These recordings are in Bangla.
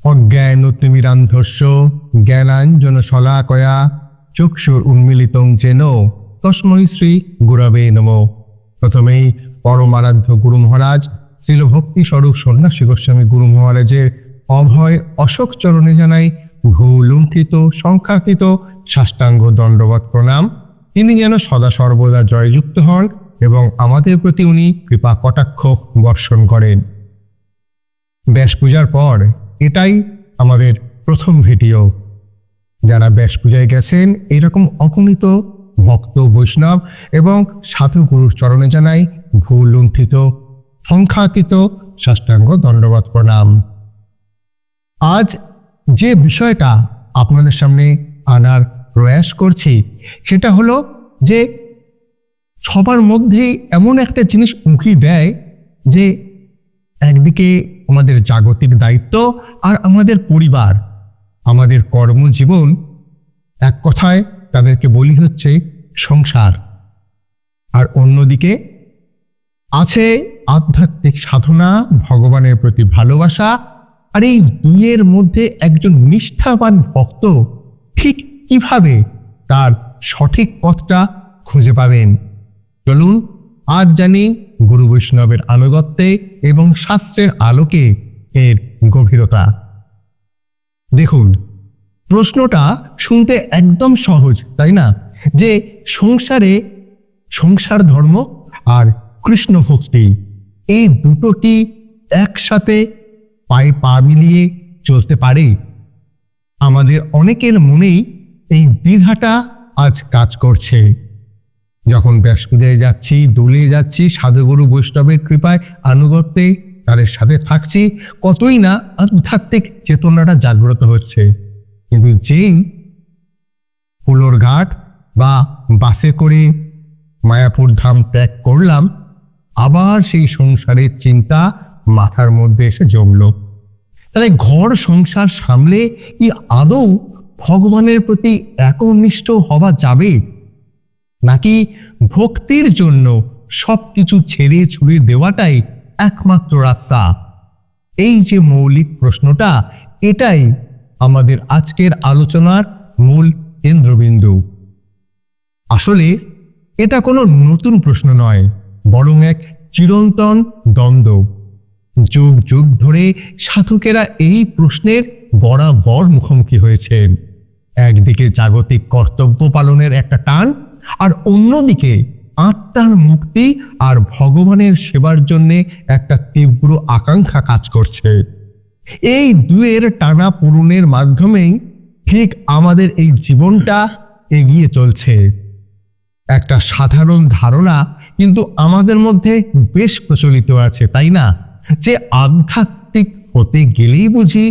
অজ্ঞানতিমিরান্ধস্য জ্ঞানাঞ্জন শলাকয়া চক্ষুর উন্মিলিতং যেন তস্मै শ্রী গুরবে নমঃ। প্রথমেই পরমারাধ্য গুরু মহারাজ শ্রীলভক্তি স্বরূপ সন্ন্যাসী গোস্বামী গুরু মহারাজের অভয় অশোক চরণে জানাই ভূলুণ্ঠিত সংখ্যাকৃত সাষ্টাঙ্গ দণ্ডবৎ প্রণাম। তিনি যেন সদা সর্বদা জয়যুক্ত হন এবং আমাদের প্রতি উনি কৃপা কটাক্ষ বর্ষণ করেন। ব্যাস পূজার পর এটাই আমাদের প্রথম ভিডিও। যারা ব্যাস পূজায় গেছেন এরকম অগণিত ভক্ত বৈষ্ণব এবং সাধু গুরুর চরণে জানাই ভূলুণ্ঠিত সংখ্যাকৃত সাষ্টাঙ্গ দণ্ডবৎ প্রণাম। আজ যে বিষয়টা আপনাদের সামনে আনার প্রয়াস করছি সেটা হলো যে সবার মধ্যেই এমন একটা জিনিস উঁকি দেয় যে একদিকে আমাদের জাগতিক দায়িত্ব আর আমাদের পরিবার, আমাদের কর্মজীবন, এক কথায় তাদেরকে বলি হচ্ছে সংসার, আর অন্যদিকে আছে আধ্যাত্মিক সাধনা, ভগবানের প্রতি ভালোবাসা। আর এই দুইয়ের মধ্যে একজন নিষ্ঠাবান ভক্ত ঠিক কিভাবে তার সঠিক পথটা খুঁজে পাবেন, চলুন আজ জানি গুরু বৈষ্ণবের আনুগত্যে এবং শাস্ত্রের আলোকে এর গভীরতা। দেখুন, প্রশ্নটা শুনতে একদম সহজ, তাই না? যে সংসার ধর্ম আর কৃষ্ণ ভক্তি, এই দুটো কি একসাথে পায়ে পা মিলিয়ে চলতে পারে? আমাদের অনেকের মনেই এই দ্বিধাটা আজ কাজ করছে। যখন ব্যাস পূজায় যাচ্ছি, দোলে যাচ্ছি, সাধুগুরু বৈষ্ণবের কৃপায় আনুগত্যে তাদের সাথে থাকছি, কতই না আধ্যাত্মিক চেতনাটা জাগ্রত হচ্ছে। কিন্তু যেই ফুলোর ঘাট বা বাসে করে মায়াপুর ধাম ত্যাগ করলাম, আবার সেই সংসারের চিন্তা মাথার মধ্যে এসে জমল। তাহলে ঘর সংসার সামলে কি আদৌ ভগবানের প্রতি একনিষ্ঠ হওয়া যাবে, নাকি ভক্তির জন্য সবকিছু ছেড়ে ছুড়ে দেওয়াটাই একমাত্র রাস্তা? এই যে মৌলিক প্রশ্নটা, এটাই আমাদের আজকের আলোচনার মূল কেন্দ্রবিন্দু। আসলে এটা কোনো নতুন প্রশ্ন নয়, বরং এক চিরন্তন দ্বন্দ্ব। যুগ যুগ ধরে সাধকেরা এই প্রশ্নের বরাবর মুখোমুখি হয়েছেন। একদিকে জাগতিক কর্তব্য পালনের একটা টান, আর অন্যদিকে আত্মার মুক্তি আর ভগবানের সেবার জন্য একটা তীব্র আকাঙ্ক্ষা কাজ করছে। এই দুয়ের টানা পূরণের মাধ্যমেই ঠিক আমাদের এই জীবনটা এগিয়ে চলছে। একটা সাধারণ ধারণা কিন্তু আমাদের মধ্যে বেশ প্রচলিত আছে, তাই না? যে আধ্যাত্মিক হতে গেলেই বুঝি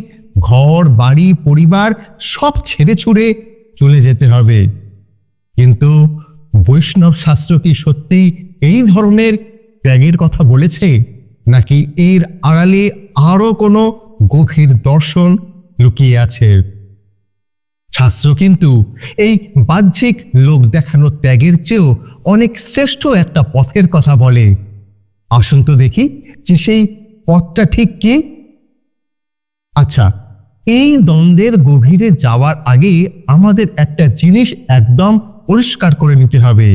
ঘর বাড়ি পরিবার সব ছেড়ে ছুড়ে চলে যেতে হবে। কিন্তু বৈষ্ণব শাস্ত্র কি সত্যি এই ধরনের ত্যাগের কথা বলেছে, নাকি এর আড়ালে আরো কোনো গভীর দর্শন লুকিয়ে আছে? শাস্ত্র কিন্তু এই বাহ্যিক লোক দেখানো ত্যাগের চেয়েও অনেক শ্রেষ্ঠ একটা পথের কথা বলে। আসুন তো দেখি যে সেই পথটা ঠিক কি। আচ্ছা, এই দ্বন্দ্বের গভীরে যাওয়ার আগে আমাদের একটা জিনিস একদম পরিষ্কার করে নিতে হবে।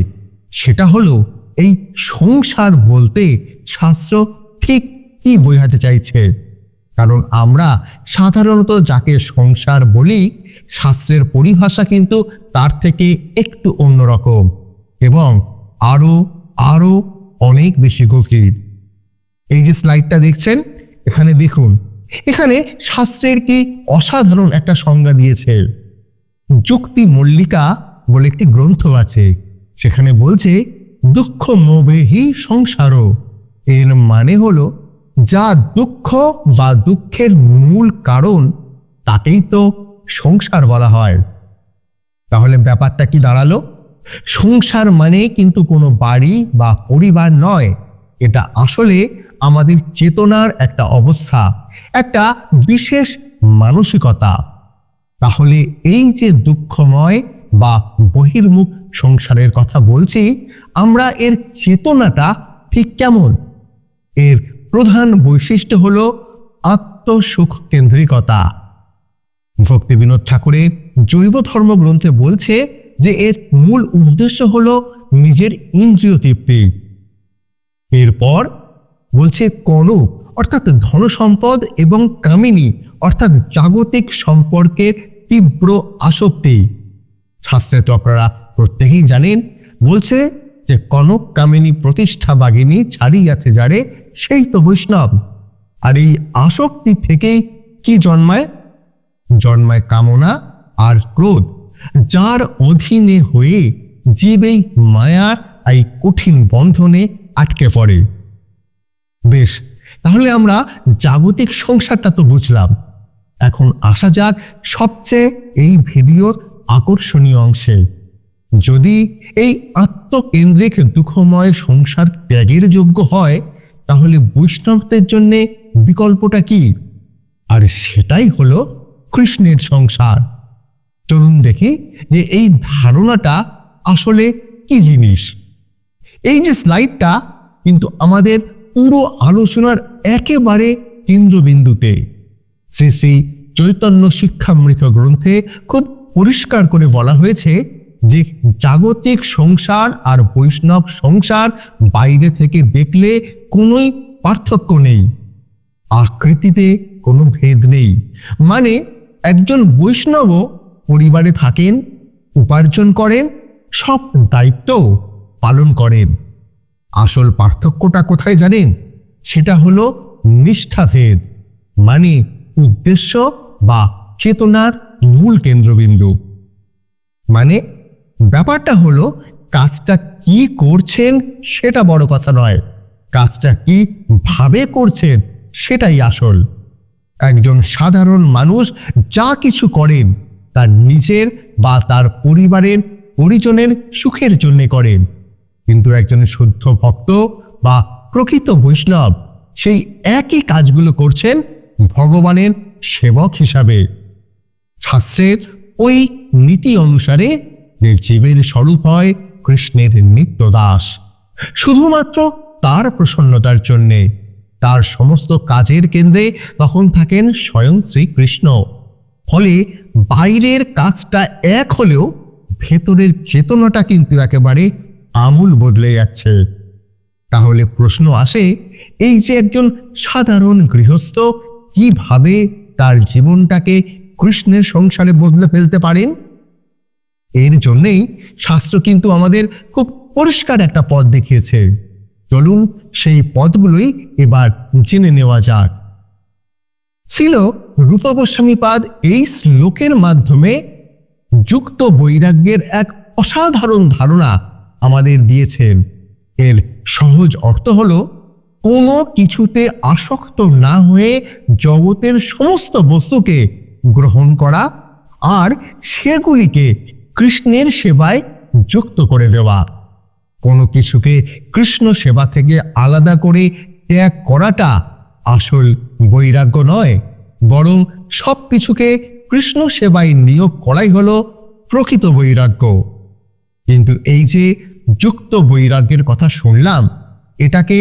সেটা হলো এই সংসার বলতে শাস্ত্র ঠিক কি বোঝাতে চাইছে। কারণ আমরা সাধারণত যাকে সংসার বলি, শাস্ত্রের পরিভাষা কিন্তু তার থেকে একটু অন্যরকম এবং আরো আরো অনেক বেশি গভীর। এই যে স্লাইডটা দেখছেন, এখানে দেখুন, এখানে শাস্ত্রের কি অসাধারণ একটা সংজ্ঞা দিয়েছে। যুক্তি মল্লিকা বলে একটি গ্রন্থ আছে, সেখানে বলছে দুঃখ মোবেহি সংসারও। এর মানে হলো যা দুঃখ বা দুঃখের মূল কারণ তাকেই তো সংসার বলা হয়। তাহলে ব্যাপারটা কি দাঁড়ালো? সংসার মানে কিন্তু কোনো বাড়ি বা পরিবার নয়, এটা আসলে আমাদের চেতনার একটা অবস্থা, একটা বিশেষ মানসিকতা। তাহলে এই যে দুঃখময় বা বহির্মুখ সংসারের কথা বলছি, আমরা এর চেতনাটা ঠিক কেমন? এর প্রধান বৈশিষ্ট্য হলো আত্মসুখ কেন্দ্রিকতা। ভক্তি বিনোদ ঠাকুরের জৈব ধর্ম গ্রন্থে বলছে যে এর মূল উদ্দেশ্য হলো নিজের ইন্দ্রিয় তৃপ্তি। এরপর বলছে কনক অর্থাৎ ধন সম্পদ এবং কামিনী অর্থাৎ জাগতিক সম্পর্কের তীব্র আসক্তি। শাস্ত্রে তো আপনারা প্রত্যেকেই জানেন, বলছে যে কনক কামিনী প্রতিষ্ঠা বাগিনী ছাড়িয়াছে যারে সেই তো বৈষ্ণব। আর এই আসক্তি থেকেই কি জন্মায়? জন্মায় কামনা আর ক্রোধ, যার অধীনে হয়ে জীব এই মায়ার এই কঠিন বন্ধনে আটকে পড়ে। বেশ, তাহলে আমরা জাগতিক সংসারটা তো বুঝলাম। এখন আসা যাক সবচেয়ে এই ভিডিওর আকর্ষণীয় অংশে। যদি এই আত্মকেন্দ্রিক দুঃখময় সংসার ত্যাগের যোগ্য হয়, তাহলে বৈষ্ণবদের জন্য বিকল্পটা কি? আর সেটাই হলো কৃষ্ণের সংসার। চলুন দেখি যে এই ধারণাটা আসলে কি জিনিস। এই যে স্লাইডটা কিন্তু আমাদের পুরো আলোচনার একেবারে কেন্দ্রবিন্দুতে। শ্রী শ্রী চৈতন্য শিক্ষামৃত গ্রন্থে খুব পরিষ্কার করে বলা হয়েছে যে জাগতিক সংসার আর বৈষ্ণব সংসার বাইরে থেকে দেখলে কোনোই পার্থক্য নেই, আকৃতিতে কোনো ভেদ নেই। মানে একজন বৈষ্ণব পরিবারে থাকেন, উপার্জন করেন, সব দায়িত্ব পালন করেন। আসল পার্থক্যটা কোথায় জানেন? সেটা হলো নিষ্ঠাভেদ, মানে উদ্দেশ্য বা চেতনার মূল কেন্দ্রবিন্দু। মানে ব্যাপারটা হলো কাজটা কি করছেন সেটা বড় কথা নয়, কাজটা কি ভাবে করছেন সেটাই আসল। একজন সাধারণ মানুষ যা কিছু করেন তার নিজের বা তার পরিবারের পরিজনের সুখের জন্য করেন, কিন্তু একজন শুদ্ধ ভক্ত বা প্রকৃত বৈষ্ণব সেই একই কাজগুলো করছেন ভগবানের সেবক হিসাবে। শাস্ত্রের ওই নীতি অনুসারে যে জীবের স্বরূপ হয় কৃষ্ণের নিত্য দাস, শুধুমাত্র তার প্রসন্নতার জন্যে। তার সমস্ত কাজের কেন্দ্রে তখন থাকেন স্বয়ং শ্রীকৃষ্ণ। ফলে বাইরের কাজটা এক হলেও ভেতরের চেতনাটা কিন্তু একেবারে আমূল বদলে যাচ্ছে। তাহলে প্রশ্ন আসে, এই যে একজন সাধারণ গৃহস্থ কিভাবে তার জীবনটাকে কৃষ্ণের সংসারে বদলে ফেলতে পারেন? এর জন্যেই শাস্ত্র কিন্তু আমাদের খুব পরিষ্কার একটা পথ দেখিয়েছে। চলুন সেই পথগুলোই এবার জেনে নেওয়া যাক। ছিল রূপ গোস্বামীপাদ এই শ্লোকের মাধ্যমে যুক্ত বৈরাগ্যের এক অসাধারণ ধারণা আমাদের দিয়েছেন। এর সহজ অর্থ হলো কোনো কিছুতে আসক্ত না হয়ে জগতের সমস্ত বস্তুকে গ্রহণ করা আর সেগুলিকে কৃষ্ণের সেবায় যুক্ত করে দেওয়া। কোনো কিছুকে কৃষ্ণ সেবা থেকে আলাদা করে ত্যাগ করাটা আসল বৈরাগ্য নয়, বরং সব কিছুকে কৃষ্ণ সেবায় নিয়োগ করাই হলো প্রকৃত বৈরাগ্য। কিন্তু এই যে যুক্ত বৈরাগ্যের কথা শুনলাম, এটাকে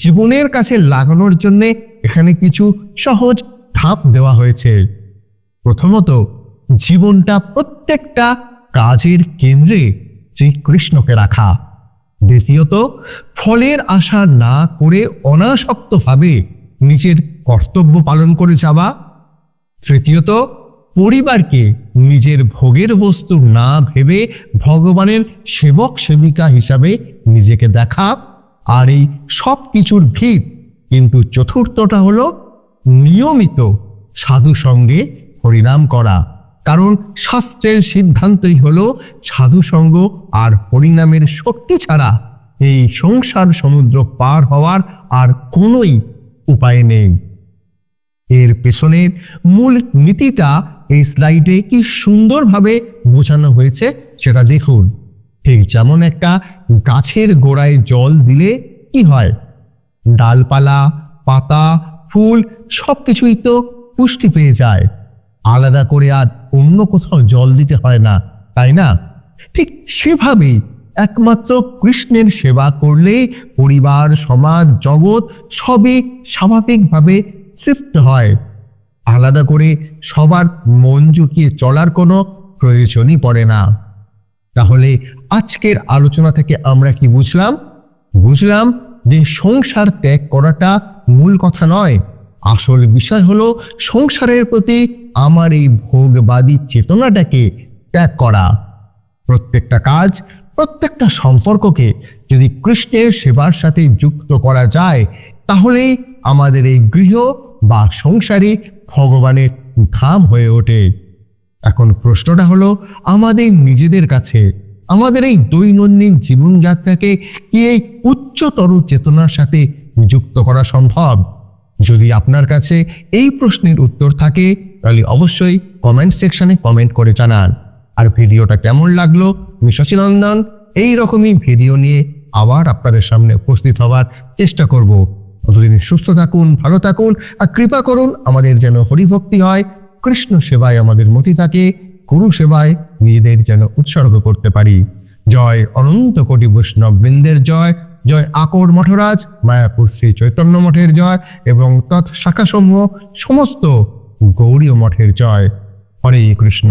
জীবনের কাছে লাগানোর জন্য এখানে কিছু সহজ ধাপ দেওয়া হয়েছে। প্রথমত, জীবনটা প্রত্যেকটা কাজের কেন্দ্রে শ্রীকৃষ্ণকে রাখা। দ্বিতীয়ত, ফলের আশা না করে অনাসক্তভাবে নিজের কর্তব্য পালন করে যাওয়া। তৃতীয়ত, পরিবারকে নিজের ভোগের বস্তু না ভেবে ভগবানের সেবক সেবিকা হিসাবে নিজেকে দেখা। আর এই সব কিছুর ভিত কিন্তু চতুর্থটা হলো নিয়মিত সাধু সঙ্গে হরিনাম করা। কারণ শাস্ত্রের সিদ্ধান্তই হলো সাধু সঙ্গ আর হরিনামের শক্তি ছাড়া এই সংসার সমুদ্র পার হওয়ার আর কোনোই উপায় নেই। এর পেছনের মূল নীতিটা এই স্লাইডে কি সুন্দরভাবে বোঝানো হয়েছে সেটা দেখুন। ঠিক যেমন একটা গাছের গোড়ায় জল দিলে কি হয়, ডালপালা, পাতা, ফুল সবকিছুই তো পুষ্টি পেয়ে যায়, আলাদা করে আর অন্য কোথাও জল দিতে হয় না, তাই না? ঠিক সেভাবেই একমাত্র কৃষ্ণের সেবা করলে পরিবার, সমাজ, জগৎ সবই স্বাভাবিকভাবে তৃপ্ত হয়। আলাদা করে সবার মন ঝুঁকিয়ে চলার কোনো প্রয়োজনই পড়ে না। তাহলে আজকের আলোচনা থেকে আমরা কি বুঝলাম? বুঝলাম যে সংসার ত্যাগ করাটা মূল কথা নয়, আসল বিষয় হলো সংসারের প্রতি আমার এই ভোগবাদী চেতনাটাকে ত্যাগ করা। প্রত্যেকটা কাজ, প্রত্যেকটা সম্পর্ককে যদি কৃষ্ণের সেবার সাথে যুক্ত করা যায়, তাহলেই আমাদের এই গৃহ বা সংসারই ভগবানের ধাম হয়ে ওঠে। এখন প্রশ্নটা হলো আমাদের নিজেদের কাছে, আমাদের এই দৈনন্দিন জীবনযাত্রাকে কি এই উচ্চতর চেতনার সাথে যুক্ত করা সম্ভব? যদি আপনার কাছে এই প্রশ্নের উত্তর থাকে, তাহলে অবশ্যই কমেন্ট সেকশনে কমেন্ট করে জানান। আর ভিডিওটা কেমন লাগলো, আমি শচীনন্দন এই রকমই ভিডিও নিয়ে আবার আপনাদের সামনে উপস্থিত হওয়ার চেষ্টা করব। ততদিন সুস্থ থাকুন, ভালো থাকুন, আর কৃপা করুন আমাদের যেন হরিভক্তি হয়, কৃষ্ণ সেবায় আমাদের মতি থাকে, গুরু সেবায় নিজেদের যেন উৎসর্গ করতে পারি। জয় অনন্ত কোটি বৈষ্ণব বৃন্দের জয়, জয় আকর মঠরাজ, মায়াপুর শ্রী চৈতন্য মঠের জয় এবং তৎ শাখাসমূহ সমস্ত গৌড়ীয় মঠের জয়। হরে কৃষ্ণ।